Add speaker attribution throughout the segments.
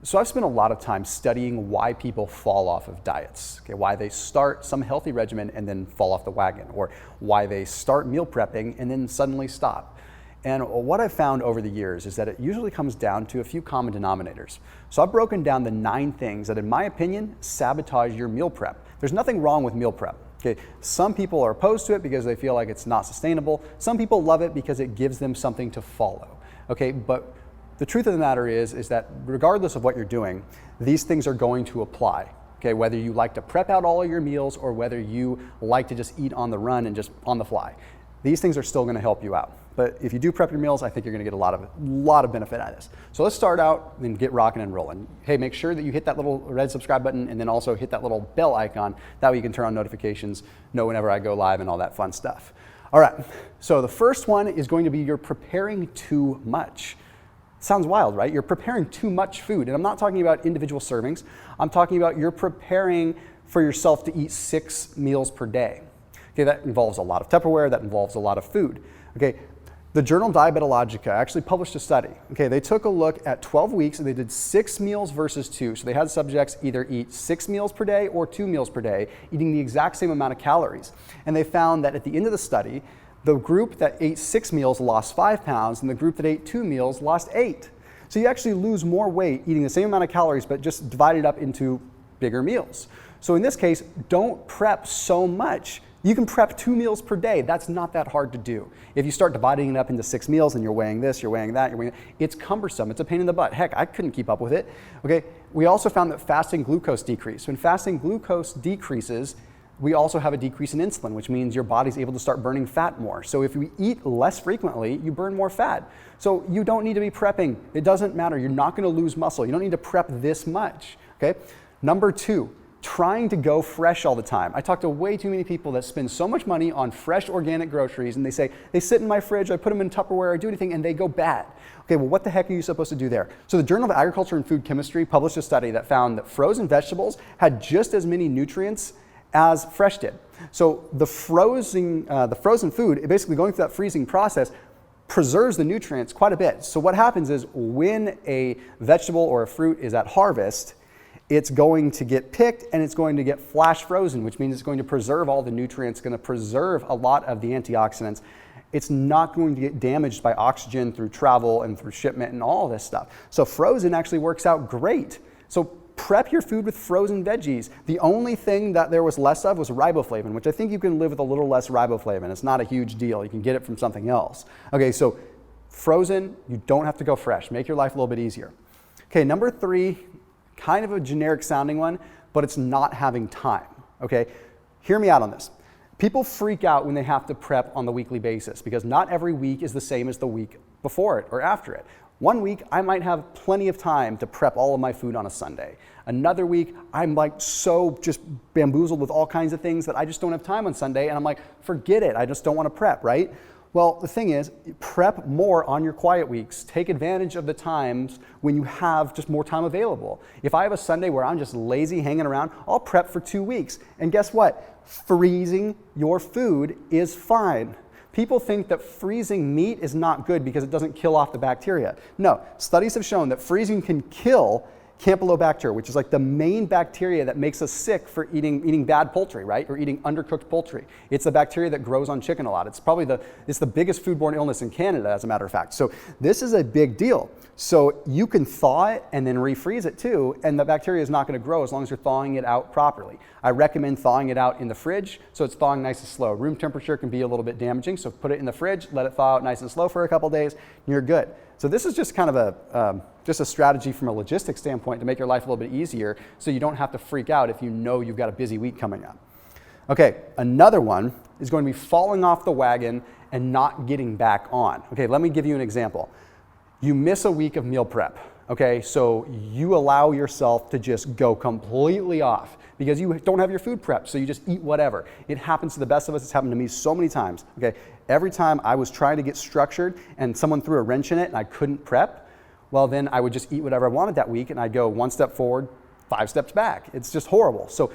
Speaker 1: So I've spent a lot of time studying why people fall off of diets, okay, why they start some healthy regimen and then fall off the wagon, or why they start meal prepping and then suddenly stop. And what I've found over the years is that it usually comes down to a few common denominators. So I've broken down the 9 things that, in my opinion, sabotage your meal prep. There's nothing wrong with meal prep. Okay, some people are opposed to it because they feel like it's not sustainable. Some people love it because it gives them something to follow. Okay, but the truth of the matter is that regardless of what you're doing, these things are going to apply. Okay, whether you like to prep out all of your meals or whether you like to just eat on the run and just on the fly, these things are still going to help you out. But if you do prep your meals, I think you're going to get a lot of benefit out of this. So let's start out and get rocking and rolling. Hey, make sure that you hit that little red subscribe button and then also hit that little bell icon. That way you can turn on notifications, know whenever I go live and all that fun stuff. All right, so the first one is going to be you're preparing too much. Sounds wild, right? You're preparing too much food. And I'm not talking about individual servings. I'm talking about you're preparing for yourself to eat 6 meals per day. Okay, that involves a lot of Tupperware, that involves a lot of food. Okay, the journal Diabetologia actually published a study. Okay, they took a look at 12 weeks and they did 6 meals versus 2. So they had subjects either eat 6 meals per day or 2 meals per day, eating the exact same amount of calories. And they found that at the end of the study, the group that ate 6 meals lost 5 pounds and the group that ate 2 meals lost 8. So you actually lose more weight eating the same amount of calories but just divided up into bigger meals. So in this case, don't prep so much. You can prep 2 meals per day. That's not that hard to do. If you start dividing it up into 6 meals and you're weighing this, you're weighing that, it's cumbersome. It's a pain in the butt. Heck, I couldn't keep up with it. Okay, we also found that fasting glucose decreased. When fasting glucose decreases, we also have a decrease in insulin, which means your body's able to start burning fat more. So if we eat less frequently, you burn more fat. So you don't need to be prepping. It doesn't matter. You're not going to lose muscle. You don't need to prep this much. Okay. Number 2, trying to go fresh all the time. I talk to way too many people that spend so much money on fresh organic groceries and they say, they sit in my fridge, I put them in Tupperware, I do anything, and they go bad. Okay, well, what the heck are you supposed to do there? So the Journal of Agriculture and Food Chemistry published a study that found that frozen vegetables had just as many nutrients as fresh did. So the frozen food, basically going through that freezing process, preserves the nutrients quite a bit. So what happens is when a vegetable or a fruit is at harvest, it's going to get picked and it's going to get flash frozen, which means it's going to preserve all the nutrients, going to preserve a lot of the antioxidants. It's not going to get damaged by oxygen through travel and through shipment and all this stuff. So frozen actually works out great. So prep your food with frozen veggies. The only thing that there was less of was riboflavin, which I think you can live with a little less riboflavin. It's not a huge deal. You can get it from something else. Okay, so frozen, you don't have to go fresh. Make your life a little bit easier. Okay, number 3, kind of a generic sounding one, but it's not having time. Okay, hear me out on this. People freak out when they have to prep on the weekly basis because not every week is the same as the week before it or after it. One week, I might have plenty of time to prep all of my food on a Sunday. Another week, I'm like so just bamboozled with all kinds of things that I just don't have time on Sunday, and I'm like, forget it, I just don't want to prep, right? Well, the thing is, prep more on your quiet weeks. Take advantage of the times when you have just more time available. If I have a Sunday where I'm just lazy hanging around, I'll prep for 2 weeks. And guess what? Freezing your food is fine. People think that freezing meat is not good because it doesn't kill off the bacteria. No, studies have shown that freezing can kill Campylobacter, which is like the main bacteria that makes us sick for eating bad poultry, right? Or eating undercooked poultry. It's the bacteria that grows on chicken a lot. It's probably the biggest foodborne illness in Canada, as a matter of fact. So this is a big deal. So you can thaw it and then refreeze it too, and the bacteria is not going to grow as long as you're thawing it out properly. I recommend thawing it out in the fridge so it's thawing nice and slow. Room temperature can be a little bit damaging, so put it in the fridge, let it thaw out nice and slow for a couple days, and you're good. So this is just kind of just a strategy from a logistics standpoint to make your life a little bit easier so you don't have to freak out if you know you've got a busy week coming up. Okay, another one is going to be falling off the wagon and not getting back on. Okay, let me give you an example. You miss a week of meal prep, okay? So you allow yourself to just go completely off because you don't have your food prepped, so you just eat whatever. It happens to the best of us. It's happened to me so many times, okay? Every time I was trying to get structured and someone threw a wrench in it and I couldn't prep, well, then I would just eat whatever I wanted that week and I'd go 1 step forward, 5 steps back. It's just horrible. So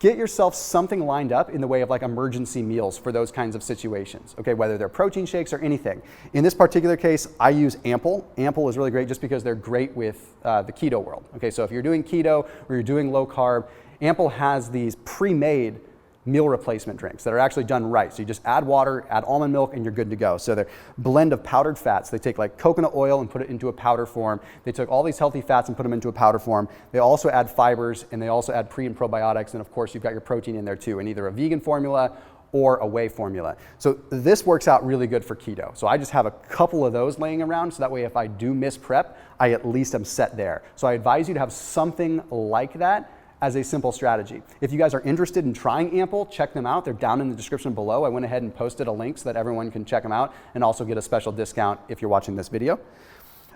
Speaker 1: get yourself something lined up in the way of like emergency meals for those kinds of situations, okay, whether they're protein shakes or anything. In this particular case, I use Ample. Ample is really great just because they're great with the keto world, okay? So if you're doing keto or you're doing low carb, Ample has these pre-made meal replacement drinks that are actually done right. So you just add water, add almond milk, and you're good to go. So they're blend of powdered fats. They take like coconut oil and put it into a powder form. They took all these healthy fats and put them into a powder form. They also add fibers, and they also add pre and probiotics, and of course you've got your protein in there too, in either a vegan formula or a whey formula. So this works out really good for keto. So I just have a couple of those laying around, so that way if I do miss prep, I at least am set there. So I advise you to have something like that as a simple strategy. If you guys are interested in trying Ample, check them out. They're down in the description below. I went ahead and posted a link so that everyone can check them out and also get a special discount if you're watching this video.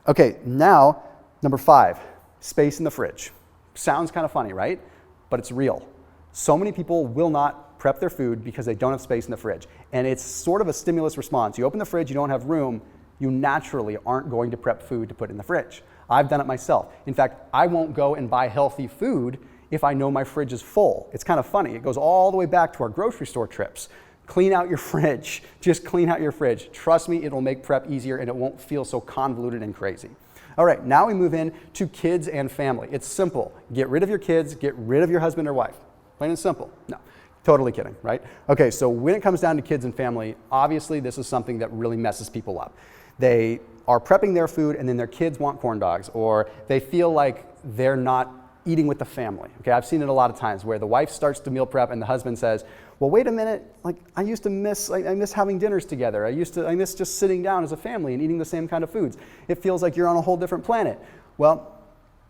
Speaker 1: Okay, now, number 5, space in the fridge. Sounds kind of funny, right? But it's real. So many people will not prep their food because they don't have space in the fridge. And it's sort of a stimulus response. You open the fridge, you don't have room, you naturally aren't going to prep food to put in the fridge. I've done it myself. In fact, I won't go and buy healthy food if I know my fridge is full. It's kind of funny. It goes all the way back to our grocery store trips. Clean out your fridge. Just clean out your fridge. Trust me, it'll make prep easier and it won't feel so convoluted and crazy. All right, now we move in to kids and family. It's simple. Get rid of your kids, get rid of your husband or wife. Plain and simple. No, totally kidding, right? Okay, so when it comes down to kids and family, obviously this is something that really messes people up. They are prepping their food and then their kids want corn dogs, or they feel like they're not eating with the family. Okay, I've seen it a lot of times where the wife starts to meal prep and the husband says, well, wait a minute, like I miss having dinners together. I miss just sitting down as a family and eating the same kind of foods. It feels like you're on a whole different planet. Well,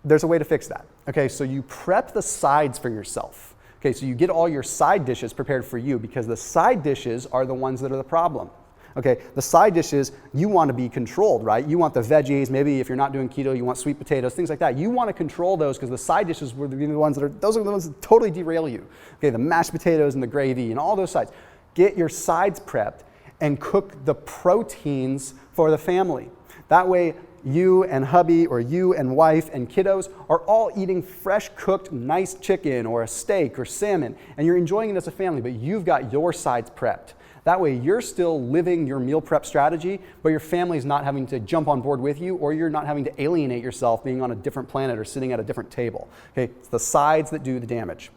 Speaker 1: there's a way to fix that. Okay, so you prep the sides for yourself. Okay, so you get all your side dishes prepared for you because the side dishes are the ones that are the problem. Okay, the side dishes, you want to be controlled, right? You want the veggies, maybe if you're not doing keto, you want sweet potatoes, things like that. You want to control those because the side dishes were the ones those are the ones that totally derail you. Okay, the mashed potatoes and the gravy and all those sides. Get your sides prepped and cook the proteins for the family. That way, you and hubby or you and wife and kiddos are all eating fresh cooked nice chicken or a steak or salmon, and you're enjoying it as a family, but you've got your sides prepped. That way you're still living your meal prep strategy, but your family's not having to jump on board with you, or you're not having to alienate yourself being on a different planet or sitting at a different table. Okay, it's the sides that do the damage.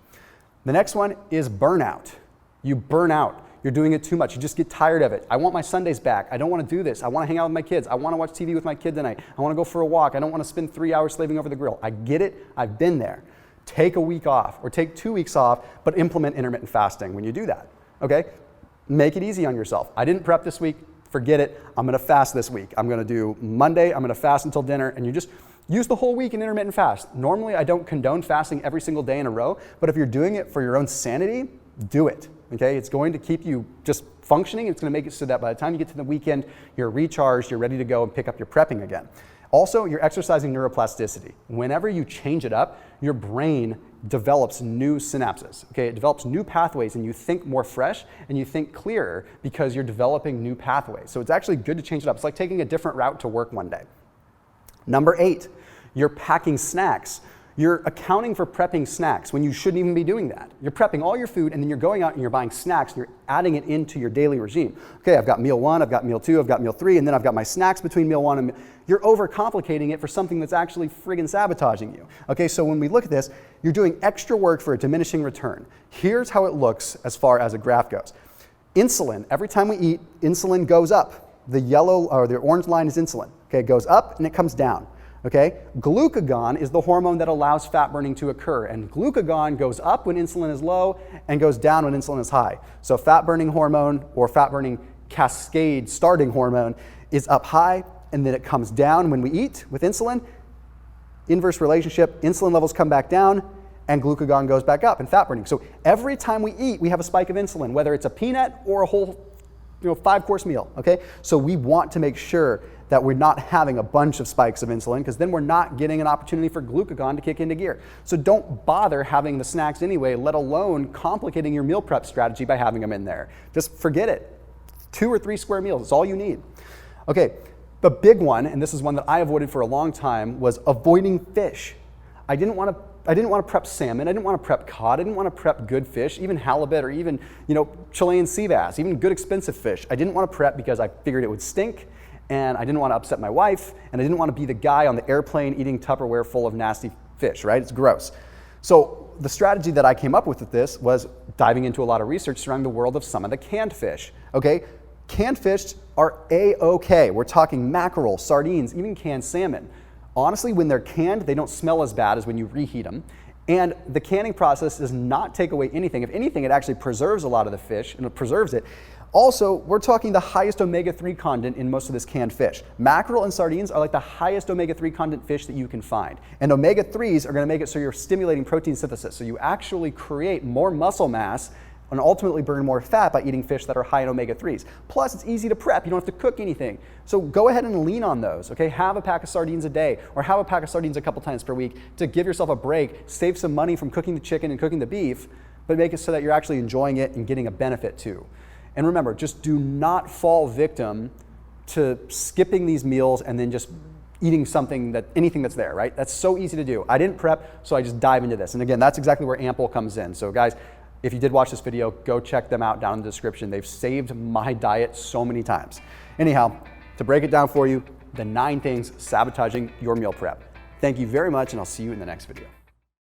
Speaker 1: The next one is burnout. You burn out. You're doing it too much. You just get tired of it. I want my Sundays back. I don't want to do this. I want to hang out with my kids. I want to watch TV with my kid tonight. I want to go for a walk. I don't want to spend 3 hours slaving over the grill. I get it. I've been there. Take a week off or take 2 weeks off, but implement intermittent fasting when you do that. Okay? Make it easy on yourself. I didn't prep this week. Forget it. I'm going to fast this week. I'm going to do Monday. I'm going to fast until dinner, and you just use the whole week in intermittent fast. Normally, I don't condone fasting every single day in a row, but if you're doing it for your own sanity, do it. Okay? It's going to keep you just functioning. It's going to make it so that by the time you get to the weekend, you're recharged, you're ready to go and pick up your prepping again. Also, you're exercising neuroplasticity. Whenever you change it up, your brain develops new synapses. Okay, it develops new pathways, and you think more fresh and you think clearer because you're developing new pathways. So it's actually good to change it up. It's like taking a different route to work one day. Number 8, you're packing snacks. You're accounting for prepping snacks when you shouldn't even be doing that. You're prepping all your food and then you're going out and you're buying snacks and you're adding it into your daily regime. Okay, I've got meal 1, I've got meal 2, I've got meal 3, and then I've got my snacks between meal 1 and you're overcomplicating it for something that's actually friggin' sabotaging you. Okay, so when we look at this, you're doing extra work for a diminishing return. Here's how it looks as far as a graph goes. Insulin, every time we eat, insulin goes up. The yellow or the orange line is insulin. Okay, it goes up and it comes down. Okay, glucagon is the hormone that allows fat burning to occur, and glucagon goes up when insulin is low and goes down when insulin is high. So fat burning hormone or fat burning cascade starting hormone is up high, and then it comes down when we eat with insulin. Inverse relationship, insulin levels come back down and glucagon goes back up in fat burning. So every time we eat, we have a spike of insulin, whether it's a peanut or a whole 5-course meal. Okay, so we want to make sure that we're not having a bunch of spikes of insulin, because then we're not getting an opportunity for glucagon to kick into gear. So don't bother having the snacks anyway, let alone complicating your meal prep strategy by having them in there. Just forget it. 2 or 3 square meals, it's all you need. Okay, the big one, and this is one that I avoided for a long time, was avoiding fish. I didn't want to didn't want to prep salmon, I didn't want to prep cod, I didn't want to prep good fish, even halibut or even, Chilean sea bass, even good expensive fish. I didn't want to prep because I figured it would stink, and I didn't want to upset my wife, and I didn't want to be the guy on the airplane eating Tupperware full of nasty fish, right? It's gross. So the strategy that I came up with this was diving into a lot of research surrounding the world of some of the canned fish, okay? Canned fish are A-okay. We're talking mackerel, sardines, even canned salmon. Honestly, when they're canned, they don't smell as bad as when you reheat them. And the canning process does not take away anything. If anything, it actually preserves a lot of the fish, and it preserves it. Also, we're talking the highest omega-3 content in most of this canned fish. Mackerel and sardines are like the highest omega-3 content fish that you can find. And omega-3s are going to make it so you're stimulating protein synthesis. So you actually create more muscle mass and ultimately burn more fat by eating fish that are high in omega-3s. Plus, it's easy to prep. You don't have to cook anything. So go ahead and lean on those, okay? Have a pack of sardines a day, or have a pack of sardines a couple times per week to give yourself a break, save some money from cooking the chicken and cooking the beef, but make it so that you're actually enjoying it and getting a benefit too. And remember, just do not fall victim to skipping these meals and then just eating anything that's there, right? That's so easy to do. I didn't prep, so I just dive into this. And again, that's exactly where Ample comes in. So guys, if you did watch this video, go check them out down in the description. They've saved my diet so many times. Anyhow, to break it down for you, the 9 things sabotaging your meal prep. Thank you very much, and I'll see you in the next video.